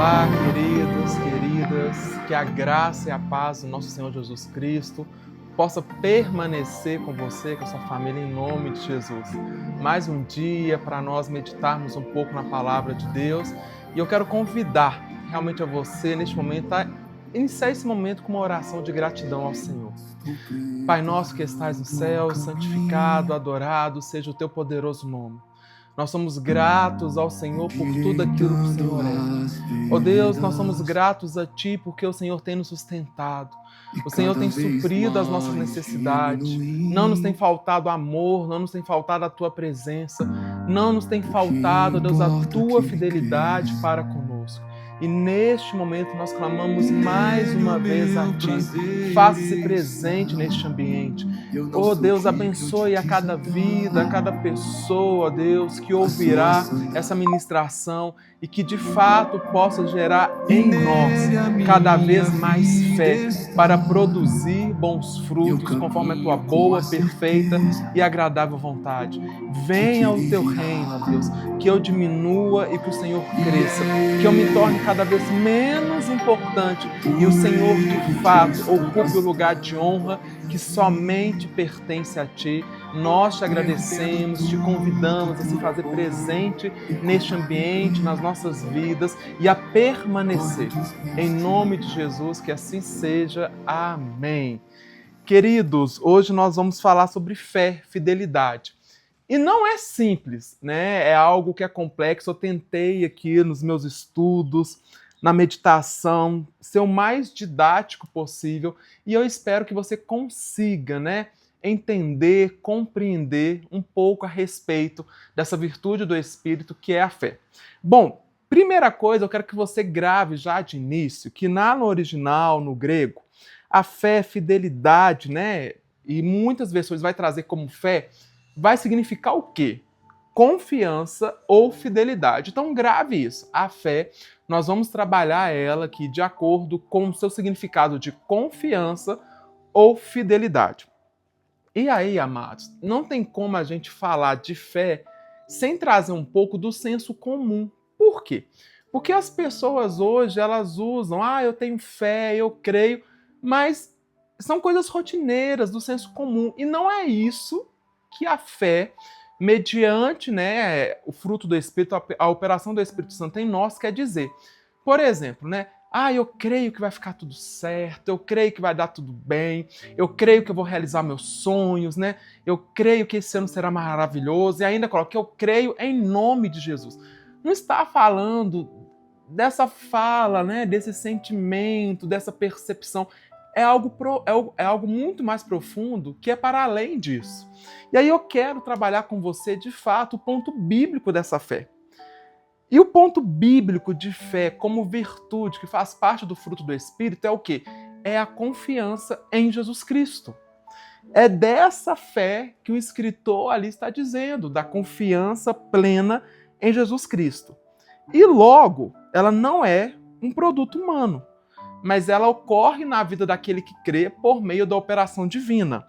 Olá, queridos, queridas, que a graça e a paz do nosso Senhor Jesus Cristo possa permanecer com você, com a sua família, em nome de Jesus. Mais um dia para nós meditarmos um pouco na palavra de Deus e eu quero convidar realmente a você, neste momento, a iniciar esse momento com uma oração de gratidão ao Senhor. Pai nosso que estais no céu, santificado, adorado seja o teu poderoso nome. Nós somos gratos ao Senhor por tudo aquilo que o Senhor é. Ó Deus, nós somos gratos a Ti porque o Senhor tem nos sustentado. O Senhor tem suprido as nossas necessidades. Não nos tem faltado amor, não nos tem faltado a Tua presença. Não nos tem faltado, ó Deus, a Tua fidelidade para conosco. E neste momento nós clamamos mais uma vez a Ti. Faça-se presente neste ambiente. Oh Deus, abençoe a cada vida, a cada pessoa, Deus, que ouvirá essa ministração e que de fato possa gerar em nós cada vez mais fé para produzir bons frutos conforme a Tua boa, perfeita e agradável vontade. Venha o Teu reino, ó Deus, que eu diminua e que o Senhor cresça, que eu me torne cada vez menos importante e o Senhor de fato ocupe o lugar de honra que somente pertence a Ti. Nós te agradecemos, te convidamos a se fazer presente neste ambiente, nas nossas vidas e a permanecer. Em nome de Jesus, que assim seja. Amém. Queridos, hoje nós vamos falar sobre fé, fidelidade. E não é simples, né? É algo que é complexo. Eu tentei aqui nos meus estudos, na meditação, ser o mais didático possível e eu espero que você consiga, né, entender, compreender um pouco a respeito dessa virtude do Espírito que é a fé. Bom, primeira coisa, eu quero que você grave já de início que no original, no grego, a fé, fidelidade, né, e muitas versões vai trazer como fé, vai significar o quê? Confiança ou fidelidade. Então grave isso. A fé, nós vamos trabalhar ela aqui de acordo com o seu significado de confiança ou fidelidade. E aí, amados, não tem como a gente falar de fé sem trazer um pouco do senso comum. Por quê? Porque as pessoas hoje, elas usam, eu tenho fé, eu creio, mas são coisas rotineiras do senso comum. E não é isso que a fé, mediante, né, o fruto do Espírito, a operação do Espírito Santo em nós quer dizer. Por exemplo, né, eu creio que vai ficar tudo certo, eu creio que vai dar tudo bem, eu creio que eu vou realizar meus sonhos, né, eu creio que esse ano será maravilhoso, e ainda coloco que eu creio em nome de Jesus. Não está falando dessa fala, né, desse sentimento, dessa percepção. É algo muito mais profundo que é para além disso. E aí eu quero trabalhar com você, de fato, o ponto bíblico dessa fé. E o ponto bíblico de fé como virtude, que faz parte do fruto do Espírito, é o quê? É a confiança em Jesus Cristo. É dessa fé que o escritor ali está dizendo, da confiança plena em Jesus Cristo. E logo, ela não é um produto humano, mas ela ocorre na vida daquele que crê por meio da operação divina.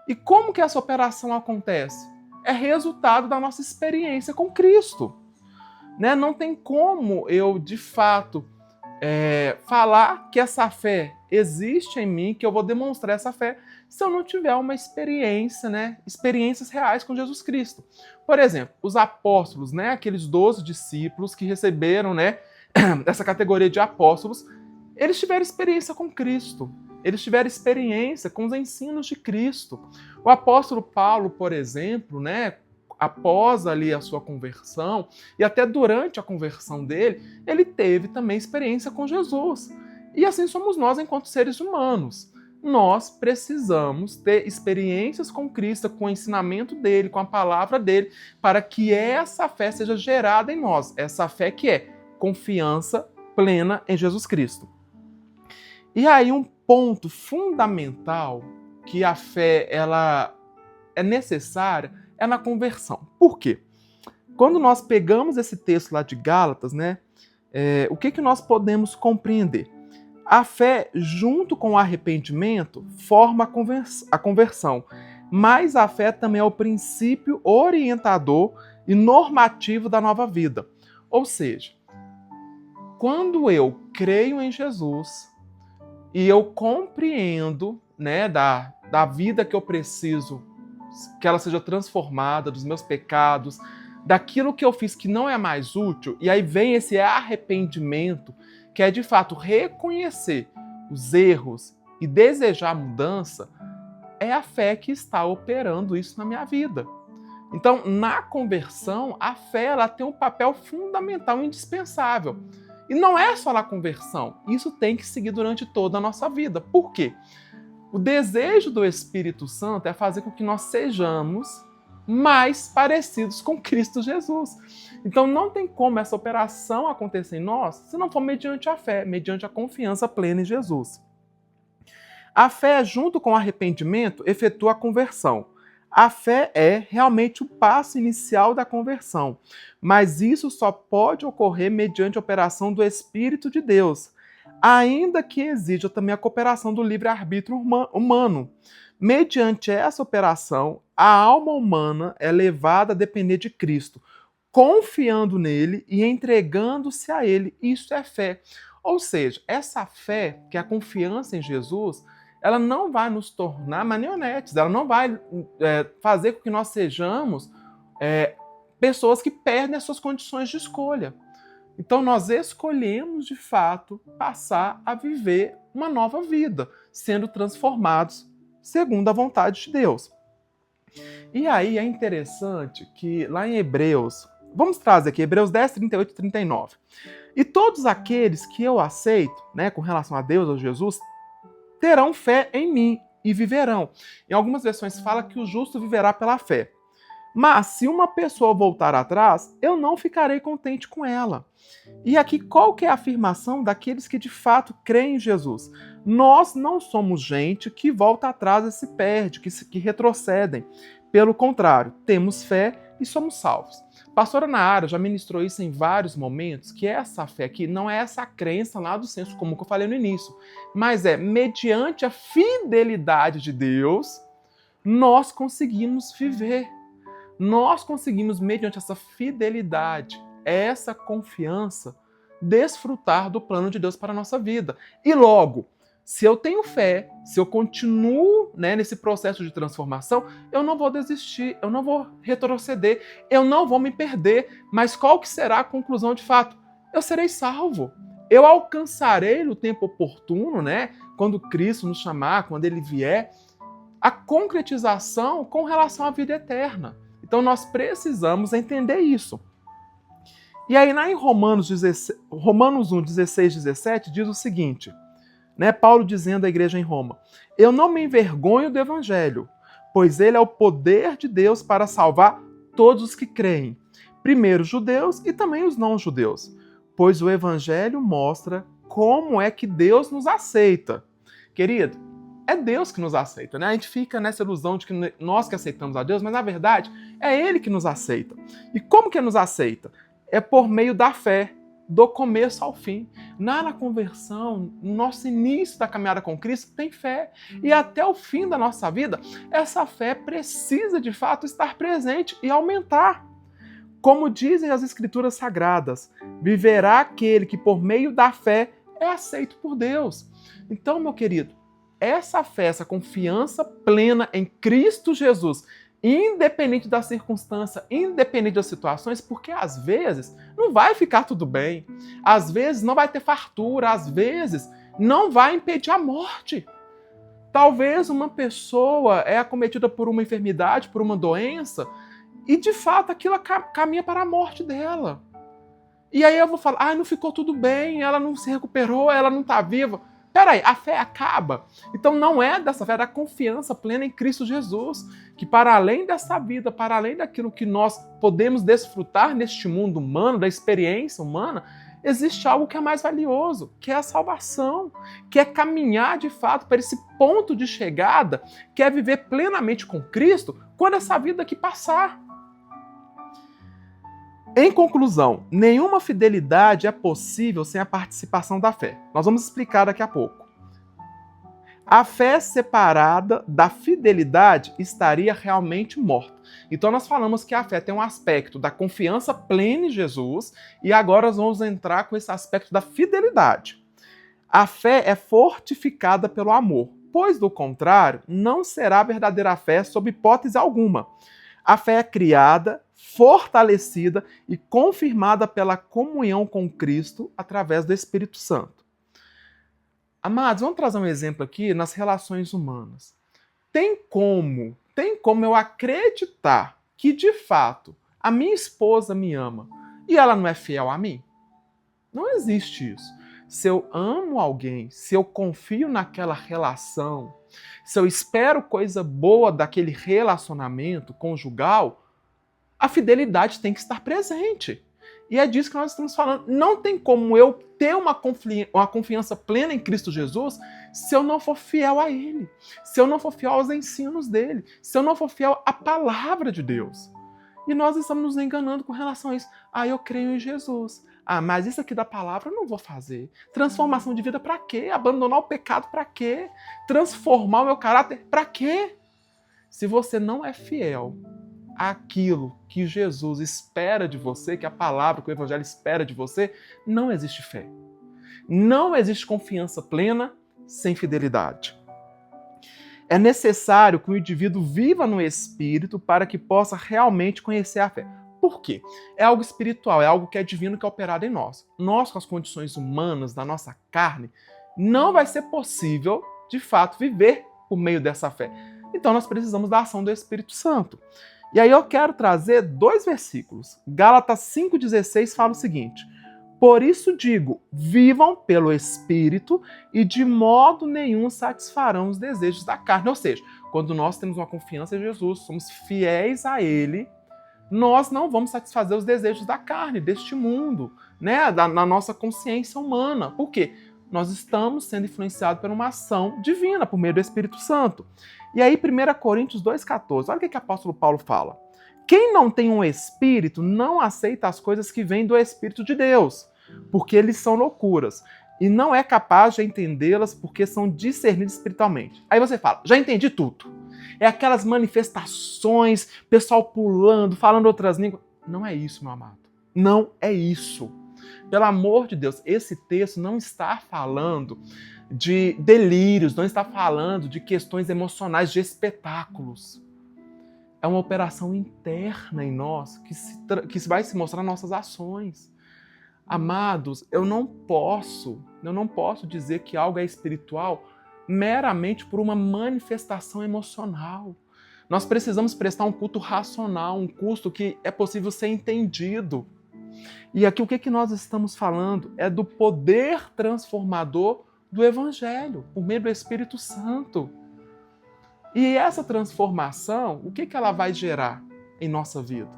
E como que essa operação acontece? É resultado da nossa experiência com Cristo. Né? Não tem como eu, de fato, falar que essa fé existe em mim, que eu vou demonstrar essa fé, se eu não tiver uma experiência, né? Experiências reais com Jesus Cristo. Por exemplo, os apóstolos, né? Aqueles 12 discípulos que receberam, né, essa categoria de apóstolos, eles tiveram experiência com Cristo. Eles tiveram experiência com os ensinos de Cristo. O apóstolo Paulo, por exemplo, né, após ali a sua conversão, e até durante a conversão dele, ele teve também experiência com Jesus. E assim somos nós enquanto seres humanos. Nós precisamos ter experiências com Cristo, com o ensinamento dele, com a palavra dele, para que essa fé seja gerada em nós. Essa fé que é confiança plena em Jesus Cristo. E aí um ponto fundamental que a fé ela é necessária é na conversão. Por quê? Quando nós pegamos esse texto lá de Gálatas, né, o que nós podemos compreender? A fé, junto com o arrependimento, forma a conversão, mas a fé também é o princípio orientador e normativo da nova vida. Ou seja, quando eu creio em Jesus e eu compreendo, né, da vida que eu preciso, que ela seja transformada, dos meus pecados, daquilo que eu fiz que não é mais útil, e aí vem esse arrependimento, que é de fato reconhecer os erros e desejar a mudança, é a fé que está operando isso na minha vida. Então, na conversão, a fé ela tem um papel fundamental, indispensável. E não é só na conversão, isso tem que seguir durante toda a nossa vida. Por quê? O desejo do Espírito Santo é fazer com que nós sejamos mais parecidos com Cristo Jesus. Então não tem como essa operação acontecer em nós se não for mediante a fé, mediante a confiança plena em Jesus. A fé, junto com o arrependimento, efetua a conversão. A fé é realmente o passo inicial da conversão, mas isso só pode ocorrer mediante a operação do Espírito de Deus, ainda que exija também a cooperação do livre-arbítrio humano. Mediante essa operação, a alma humana é levada a depender de Cristo, confiando nele e entregando-se a ele. Isso é fé. Ou seja, essa fé, que é a confiança em Jesus, ela não vai nos tornar marionetes, ela não vai fazer com que nós sejamos pessoas que perdem as suas condições de escolha. Então nós escolhemos, de fato, passar a viver uma nova vida, sendo transformados segundo a vontade de Deus. E aí é interessante que lá em Hebreus, vamos trazer aqui, Hebreus 10, 38 e 39. E todos aqueles que eu aceito, né, com relação a Deus, a Jesus, terão fé em mim e viverão. Em algumas versões fala que o justo viverá pela fé. Mas se uma pessoa voltar atrás, eu não ficarei contente com ela. E aqui qual que é a afirmação daqueles que de fato creem em Jesus? Nós não somos gente que volta atrás e se perde, que retrocedem. Pelo contrário, temos fé e somos salvos. Pastora Nara já ministrou isso em vários momentos, que essa fé aqui não é essa crença lá do senso comum que eu falei no início, mas é mediante a fidelidade de Deus, nós conseguimos viver. Nós conseguimos, mediante essa fidelidade, essa confiança, desfrutar do plano de Deus para a nossa vida. E logo, se eu tenho fé, se eu continuo, né, nesse processo de transformação, eu não vou desistir, eu não vou retroceder, eu não vou me perder. Mas qual que será a conclusão de fato? Eu serei salvo. Eu alcançarei no tempo oportuno, né, quando Cristo nos chamar, quando Ele vier, a concretização com relação à vida eterna. Então nós precisamos entender isso. E aí lá em Romanos 1, 16, 17 diz o seguinte, né, Paulo dizendo à igreja em Roma, eu não me envergonho do evangelho, pois ele é o poder de Deus para salvar todos os que creem, primeiro os judeus e também os não-judeus, pois o evangelho mostra como é que Deus nos aceita. Querido, é Deus que nos aceita, né? A gente fica nessa ilusão de que nós que aceitamos a Deus, mas na verdade é Ele que nos aceita. E como que nos aceita? É por meio da fé, do começo ao fim. Na conversão, no nosso início da caminhada com Cristo, tem fé. E até o fim da nossa vida, essa fé precisa de fato estar presente e aumentar. Como dizem as Escrituras Sagradas, viverá aquele que por meio da fé é aceito por Deus. Então, meu querido, essa fé, essa confiança plena em Cristo Jesus, independente da circunstância, independente das situações, porque às vezes não vai ficar tudo bem, às vezes não vai ter fartura, às vezes não vai impedir a morte. Talvez uma pessoa é acometida por uma enfermidade, por uma doença, e de fato aquilo caminha para a morte dela. E aí eu vou falar, não ficou tudo bem, ela não se recuperou, ela não está viva. Peraí, a fé acaba? Então não é dessa fé, é da confiança plena em Cristo Jesus, que para além dessa vida, para além daquilo que nós podemos desfrutar neste mundo humano, da experiência humana, existe algo que é mais valioso, que é a salvação, que é caminhar de fato para esse ponto de chegada, que é viver plenamente com Cristo quando essa vida aqui passar. Em conclusão, nenhuma fidelidade é possível sem a participação da fé. Nós vamos explicar daqui a pouco. A fé separada da fidelidade estaria realmente morta. Então nós falamos que a fé tem um aspecto da confiança plena em Jesus e agora nós vamos entrar com esse aspecto da fidelidade. A fé é fortificada pelo amor, pois do contrário, não será verdadeira fé sob hipótese alguma. A fé é criada, fortalecida e confirmada pela comunhão com Cristo através do Espírito Santo. Amados, vamos trazer um exemplo aqui nas relações humanas. Tem como eu acreditar que, de fato, a minha esposa me ama e ela não é fiel a mim? Não existe isso. Se eu amo alguém, se eu confio naquela relação, se eu espero coisa boa daquele relacionamento conjugal, a fidelidade tem que estar presente. E é disso que nós estamos falando. Não tem como eu ter uma confiança plena em Cristo Jesus se eu não for fiel a Ele, se eu não for fiel aos ensinos dele, se eu não for fiel à palavra de Deus. E nós estamos nos enganando com relação a isso. Eu creio em Jesus. Mas isso aqui da palavra eu não vou fazer. Transformação de vida para quê? Abandonar o pecado para quê? Transformar o meu caráter para quê? Se você não é fiel àquilo que Jesus espera de você, que a palavra, que o Evangelho espera de você, não existe fé. Não existe confiança plena sem fidelidade. É necessário que o indivíduo viva no Espírito para que possa realmente conhecer a fé. Por quê? É algo espiritual, é algo que é divino, que é operado em nós. Nós, com as condições humanas da nossa carne, não vai ser possível, de fato, viver por meio dessa fé. Então nós precisamos da ação do Espírito Santo. E aí eu quero trazer 2 versículos. Gálatas 5,16 fala o seguinte: por isso digo, vivam pelo Espírito e de modo nenhum satisfarão os desejos da carne. Ou seja, quando nós temos uma confiança em Jesus, somos fiéis a Ele, nós não vamos satisfazer os desejos da carne, deste mundo, né? Na nossa consciência humana. Por quê? Nós estamos sendo influenciados por uma ação divina, por meio do Espírito Santo. E aí, 1 Coríntios 2,14, olha o que o apóstolo Paulo fala. Quem não tem um Espírito não aceita as coisas que vêm do Espírito de Deus, porque eles são loucuras, e não é capaz de entendê-las porque são discernidas espiritualmente. Aí você fala, já entendi tudo. É aquelas manifestações, pessoal pulando, falando outras línguas. Não é isso, meu amado. Não é isso. Pelo amor de Deus, esse texto não está falando de delírios, não está falando de questões emocionais, de espetáculos. É uma operação interna em nós que vai se mostrar nas nossas ações. Amados, eu não posso dizer que algo é espiritual meramente por uma manifestação emocional. Nós precisamos prestar um culto racional, um culto que é possível ser entendido. E aqui o que nós estamos falando é do poder transformador do Evangelho, por meio do Espírito Santo. E essa transformação, o que ela vai gerar em nossa vida?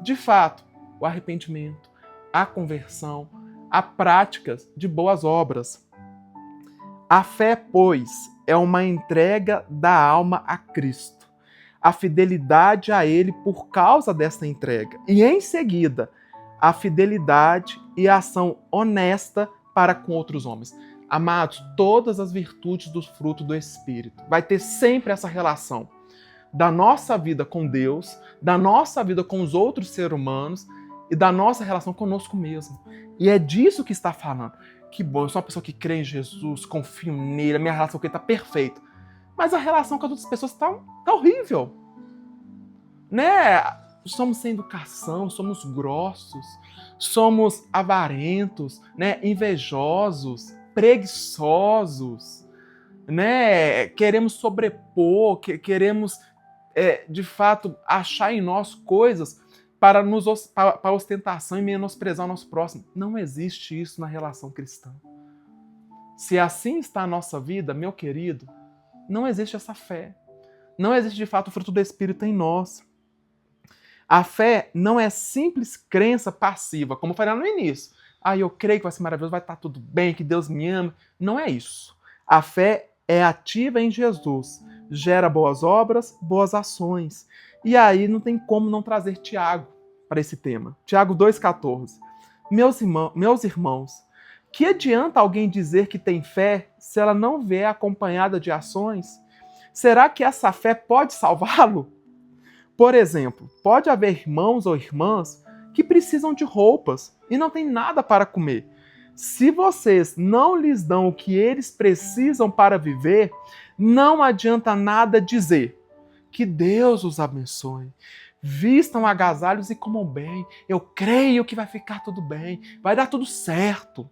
De fato, o arrependimento, a conversão, a práticas de boas obras. A fé, pois, é uma entrega da alma a Cristo, a fidelidade a Ele por causa desta entrega, e em seguida, a fidelidade e a ação honesta para com outros homens. Amados, todas as virtudes do fruto do Espírito vai ter sempre essa relação da nossa vida com Deus, da nossa vida com os outros seres humanos e da nossa relação conosco mesmo. E é disso que está falando. Que bom, eu sou uma pessoa que crê em Jesus, confio nele, a minha relação com ele está perfeita. Mas a relação com as outras pessoas está horrível. Né? Somos sem educação, somos grossos, somos avarentos, né? Invejosos, preguiçosos, né? Queremos sobrepor, queremos, de fato, achar em nós coisas para ostentação e menosprezar o nosso próximo. Não existe isso na relação cristã. Se assim está a nossa vida, meu querido, não existe essa fé. Não existe, de fato, o fruto do Espírito em nós. A fé não é simples crença passiva, como eu falei no início. Eu creio que vai ser maravilhoso, vai estar tudo bem, que Deus me ama. Não é isso. A fé é ativa em Jesus. Gera boas obras, boas ações. E aí não tem como não trazer Tiago para esse tema. Tiago 2,14. Meus irmãos, Que adianta alguém dizer que tem fé se ela não vier acompanhada de ações? Será que essa fé pode salvá-lo? Por exemplo, pode haver irmãos ou irmãs que precisam de roupas e não têm nada para comer. Se vocês não lhes dão o que eles precisam para viver, não adianta nada dizer. Que Deus os abençoe. Vistam agasalhos e comam bem. Eu creio que vai ficar tudo bem. Vai dar tudo certo.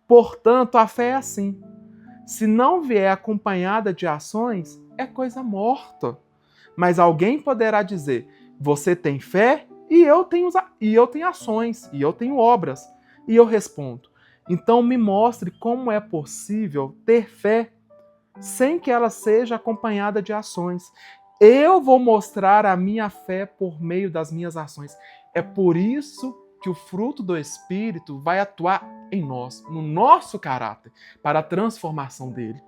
Portanto, a fé é assim. Se não vier acompanhada de ações, é coisa morta. Mas alguém poderá dizer: você tem fé e eu tenho ações, e eu tenho obras. E eu respondo: então me mostre como é possível ter fé sem que ela seja acompanhada de ações. Eu vou mostrar a minha fé por meio das minhas ações. É por isso que o fruto do Espírito vai atuar em nós, no nosso caráter, para a transformação dele.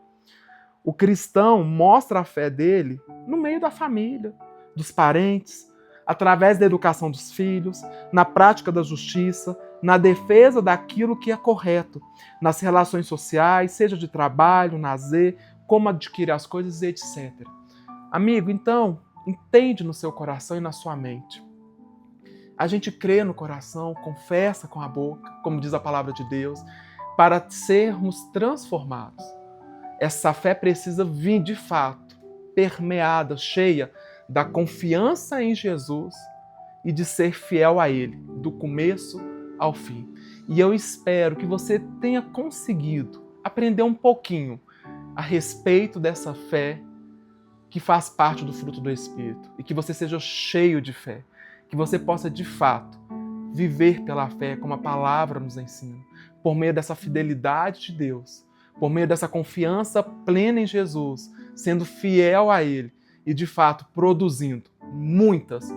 O cristão mostra a fé dele no meio da família, dos parentes, através da educação dos filhos, na prática da justiça, na defesa daquilo que é correto, nas relações sociais, seja de trabalho, lazer, como adquirir as coisas, etc. Amigo, então, entende no seu coração e na sua mente. A gente crê no coração, confessa com a boca, como diz a palavra de Deus, para sermos transformados. Essa fé precisa vir de fato, permeada, cheia da confiança em Jesus e de ser fiel a Ele, do começo ao fim. E eu espero que você tenha conseguido aprender um pouquinho a respeito dessa fé que faz parte do fruto do Espírito e que você seja cheio de fé, que você possa de fato viver pela fé como a palavra nos ensina, por meio dessa fidelidade de Deus, por meio dessa confiança plena em Jesus, sendo fiel a Ele e de fato produzindo muitas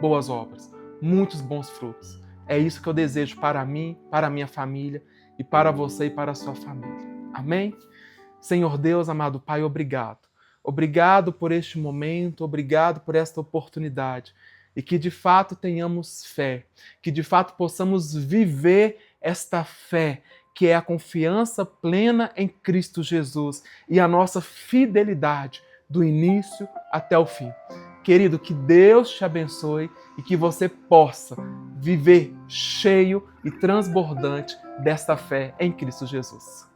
boas obras, muitos bons frutos. É isso que eu desejo para mim, para a minha família e para você e para a sua família. Amém? Senhor Deus, amado Pai, obrigado. Obrigado por este momento, obrigado por esta oportunidade. E que de fato tenhamos fé, que de fato possamos viver esta fé, que é a confiança plena em Cristo Jesus e a nossa fidelidade do início até o fim. Querido, que Deus te abençoe e que você possa viver cheio e transbordante desta fé em Cristo Jesus.